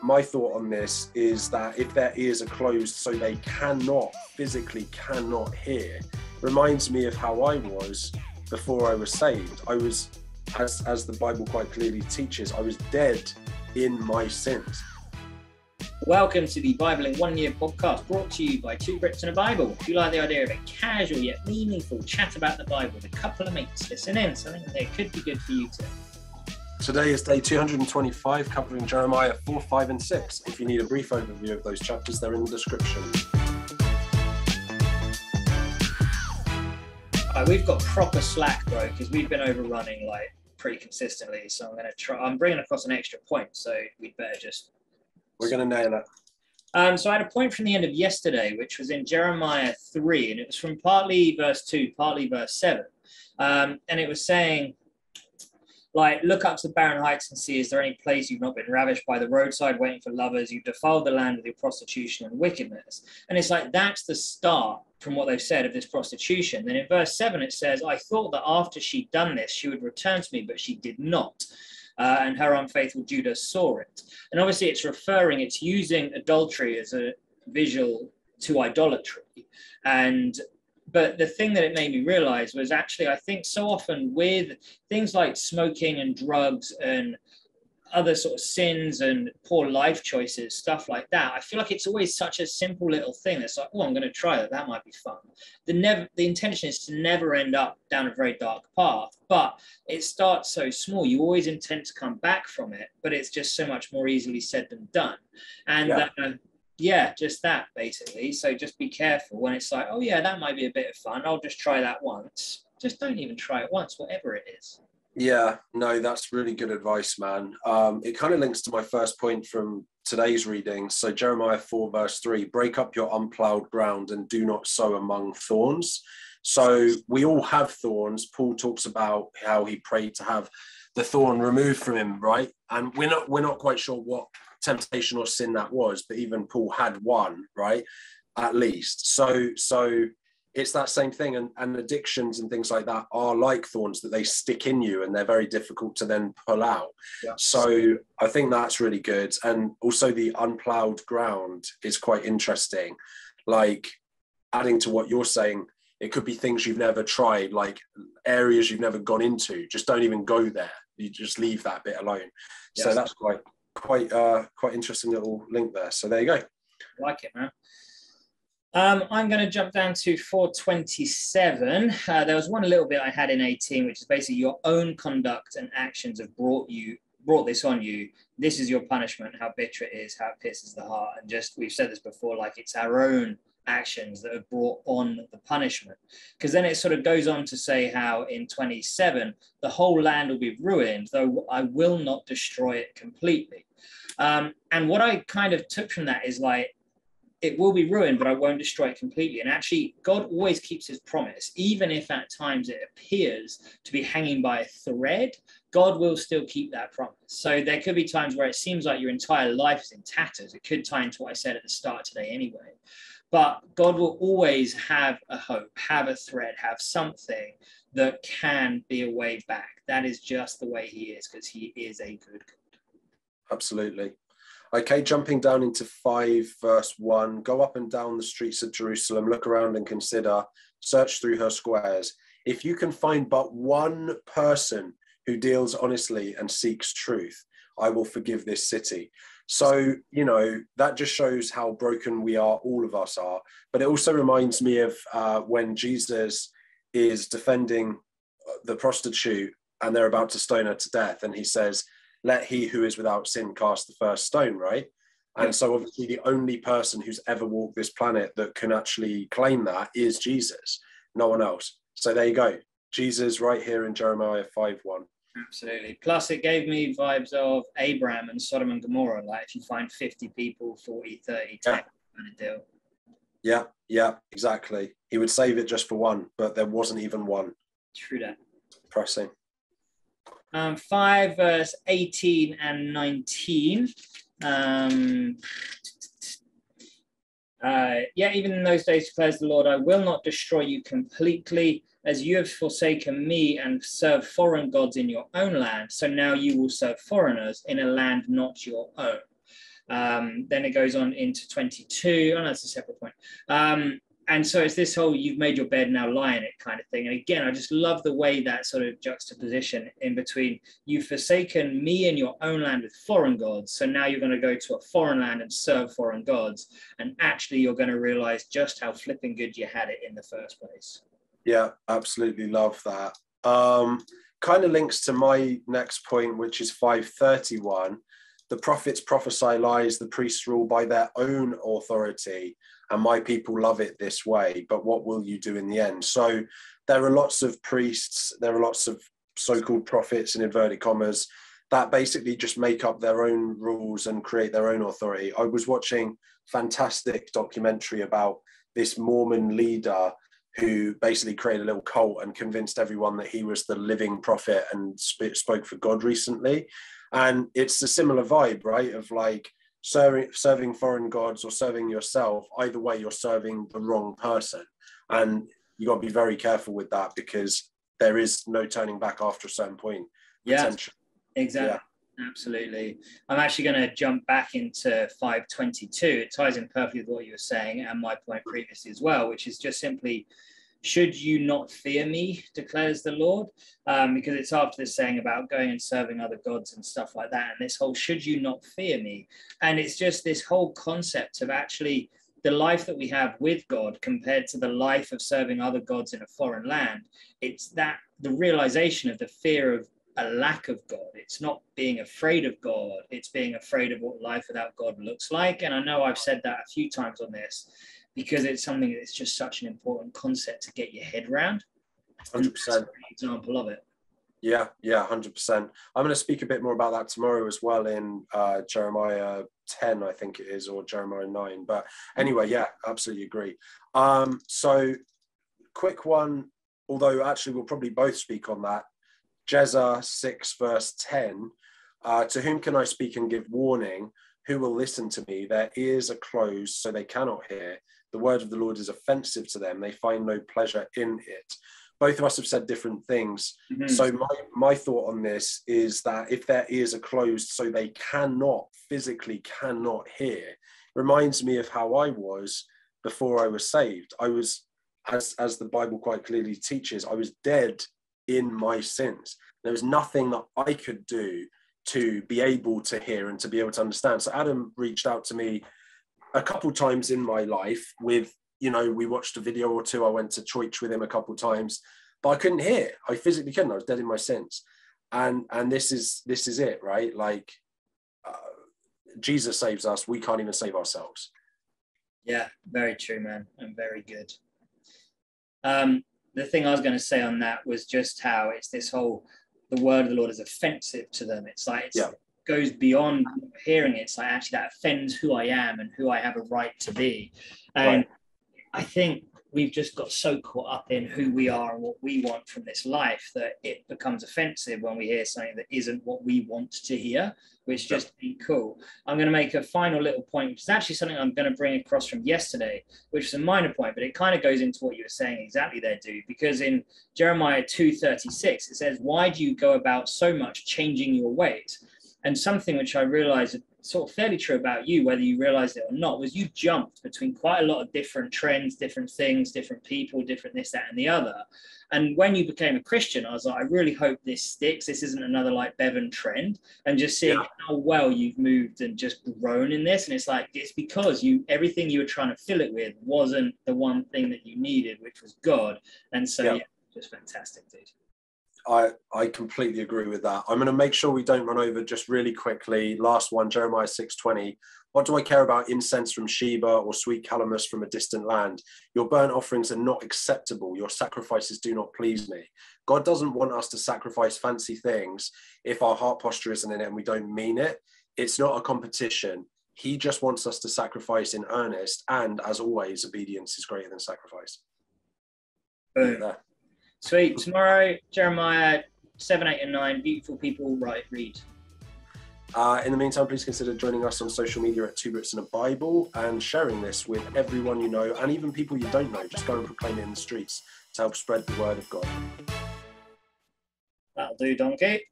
my thought on this is that if their ears are closed so they physically cannot hear, reminds me of how I was before I was saved. I was, as the Bible quite clearly teaches, I was dead in my sins. Welcome to the Bible in 1 Year podcast, brought to you by two Brits and a Bible. If you like the idea of a casual yet meaningful chat about the Bible with a couple of mates, listen in, something that could be good for you too. Today is day 225, covering Jeremiah 4, 5 and 6. If you need a brief overview of those chapters, they're in the description. We've got proper slack, bro, because we've been overrunning like pretty consistently. So I'm bringing across an extra point, so we'd better just... We're going to nail it. So I had a point from the end of yesterday, which was in Jeremiah 3, and it was from partly verse 2, partly verse 7. And it was saying, like, look up to the barren heights and see, is there any place you've not been ravished by the roadside waiting for lovers? You've defiled the land with your prostitution and wickedness. And it's like, that's the start from what they've said of this prostitution. Then in verse 7, it says, I thought that after she'd done this, she would return to me, but she did not. And her unfaithful Judah saw it. And obviously it's using adultery as a visual to idolatry. But the thing that it made me realize was actually, I think so often with things like smoking and drugs and other sort of sins and poor life choices, stuff like that, I feel like it's always such a simple little thing that's like, oh, I'm going to try that. That might be fun. The intention is to never end up down a very dark path, but it starts so small. You always intend to come back from it, but it's just so much more easily said than done. And just that basically. So just be careful when it's like, oh yeah, that might be a bit of fun. I'll just try that once. Just don't even try it once, whatever it is. Yeah, no, that's really good advice, man. It kind of links to my first point from today's reading. So Jeremiah 4 verse 3, break up your unplowed ground and do not sow among thorns. So we all have thorns. Paul talks about how he prayed to have the thorn removed from him, right? And we're not quite sure what temptation or sin that was, but even Paul had one, right? At least. So it's that same thing, and addictions and things like that are like thorns that they stick in you and they're very difficult to then pull out. Yeah. So I think that's really good. And also the unplowed ground is quite interesting. Like adding to what you're saying, it could be things you've never tried, like areas you've never gone into. Just don't even go there. You just leave that bit alone. Yes. So that's quite interesting little link there. So there you go. I like it, man. I'm going to jump down to 427. There was one little bit I had in 18, which is basically your own conduct and actions have brought this on you. This is your punishment, how bitter it is, how it pierces the heart. And just, we've said this before, like it's our own actions that have brought on the punishment. Because then it sort of goes on to say how in 27, the whole land will be ruined, though I will not destroy it completely. And what I kind of took from that is like, it will be ruined, but I won't destroy it completely. And actually, God always keeps his promise. Even if at times it appears to be hanging by a thread, God will still keep that promise. So there could be times where it seems like your entire life is in tatters. It could tie into what I said at the start today anyway. But God will always have a hope, have a thread, have something that can be a way back. That is just the way he is, because he is a good God. Absolutely. Okay, jumping down into 5 verse 1, go up and down the streets of Jerusalem, look around and consider, search through her squares. If you can find but one person who deals honestly and seeks truth, I will forgive this city. So, that just shows how broken we are, all of us are. But it also reminds me of when Jesus is defending the prostitute and they're about to stone her to death. And he says, let he who is without sin cast the first stone, right? And so obviously the only person who's ever walked this planet that can actually claim that is Jesus, no one else. So there you go. Jesus right here in Jeremiah 5:1. Absolutely. Plus it gave me vibes of Abraham and Sodom and Gomorrah. Like if you find 50 people, 40, 30, 10 kind of deal. Yeah, exactly. He would save it just for one, but there wasn't even one. True that. Depressing. 5 verse 18 and 19. Even in those days declares the Lord, I will not destroy you completely, as you have forsaken me and served foreign gods in your own land. So now you will serve foreigners in a land not your own. Then it goes on into 22. Oh, no, that's a separate point. And so it's this whole "you've made your bed, now lie in it" kind of thing. And again, I just love the way that sort of juxtaposition in between "you've forsaken me and your own land with foreign gods, so now you're going to go to a foreign land and serve foreign gods, and actually you're going to realize just how flipping good you had it in the first place." Yeah, absolutely love that. Kind of links to my next point, which is 531. The prophets prophesy lies, the priests rule by their own authority, and my people love it this way. But what will you do in the end? So there are lots of priests, there are lots of so-called prophets in inverted commas that basically just make up their own rules and create their own authority. I was watching a fantastic documentary about this Mormon leader who basically created a little cult and convinced everyone that he was the living prophet and spoke for God recently. And it's a similar vibe, right? Of like serving foreign gods or serving yourself. Either way, you're serving the wrong person. And you got to be very careful with that, because there is no turning back after a certain point. Yeah, exactly. Yeah. Absolutely. I'm actually going to jump back into 522. It ties in perfectly with what you were saying and my point previously as well, which is just simply, "Should you not fear me, declares the Lord?" Because it's after this saying about going and serving other gods and stuff like that. And this whole "should you not fear me?" And it's just this whole concept of actually the life that we have with God compared to the life of serving other gods in a foreign land. It's that the realization of the fear of a lack of God. It's not being afraid of God. It's being afraid of what life without God looks like. And I know I've said that a few times on this, because it's something that's just such an important concept to get your head around. 100%. An example of it. Yeah, 100%. I'm going to speak a bit more about that tomorrow as well in Jeremiah 10, I think it is, or Jeremiah 9. But anyway, yeah, absolutely agree. So quick one, although actually we'll probably both speak on that. Jezza 6 verse 10, to whom can I speak and give warning? Who will listen to me? Their ears are closed, so they cannot hear. The word of the Lord is offensive to them. They find no pleasure in it. Both of us have said different things. Mm-hmm. So my thought on this is that if their ears are closed, so they physically cannot hear, reminds me of how I was before I was saved. I was, as the Bible quite clearly teaches, I was dead in my sins. There was nothing that I could do to be able to hear and to be able to understand. So Adam reached out to me a couple times in my life with, we watched a video or two. I went to church with him a couple times, but I couldn't hear. I physically couldn't. I was dead in my sins. And this is it, right? Like Jesus saves us. We can't even save ourselves. Yeah, very true, man. And very good. The thing I was going to say on that was just how it's this whole, the word of the Lord is offensive to them. It's like, it goes beyond hearing it. It's like, actually that offends who I am and who I have a right to be. And I think we've just got so caught up in who we are and what we want from this life that it becomes offensive when we hear something that isn't what we want to hear, which just ain't cool. I'm going to make a final little point, which is actually something I'm going to bring across from yesterday, which is a minor point, but it kind of goes into what you were saying exactly there, dude, because in Jeremiah 2:36, it says, "Why do you go about so much changing your ways?" And something which I realized sort of fairly true about you, whether you realized it or not, was you jumped between quite a lot of different trends, different things, different people, different this, that, and the other. And when you became a Christian, I was like, I really hope this sticks. This isn't another like Bevan trend. And just seeing how well you've moved and just grown in this. And it's like, it's because everything you were trying to fill it with wasn't the one thing that you needed, which was God. And so, just fantastic, dude. I completely agree with that. I'm going to make sure we don't run over just really quickly. Last one, Jeremiah 6:20. What do I care about incense from Sheba or sweet calamus from a distant land? Your burnt offerings are not acceptable. Your sacrifices do not please me. God doesn't want us to sacrifice fancy things if our heart posture isn't in it and we don't mean it. It's not a competition. He just wants us to sacrifice in earnest. And as always, obedience is greater than sacrifice. Boom. Sweet. Tomorrow, Jeremiah 7, 8, and 9. Beautiful people, read. In the meantime, please consider joining us on social media at 2 Brits and a Bible and sharing this with everyone you know and even people you don't know. Just go and proclaim it in the streets to help spread the word of God. That'll do, donkey.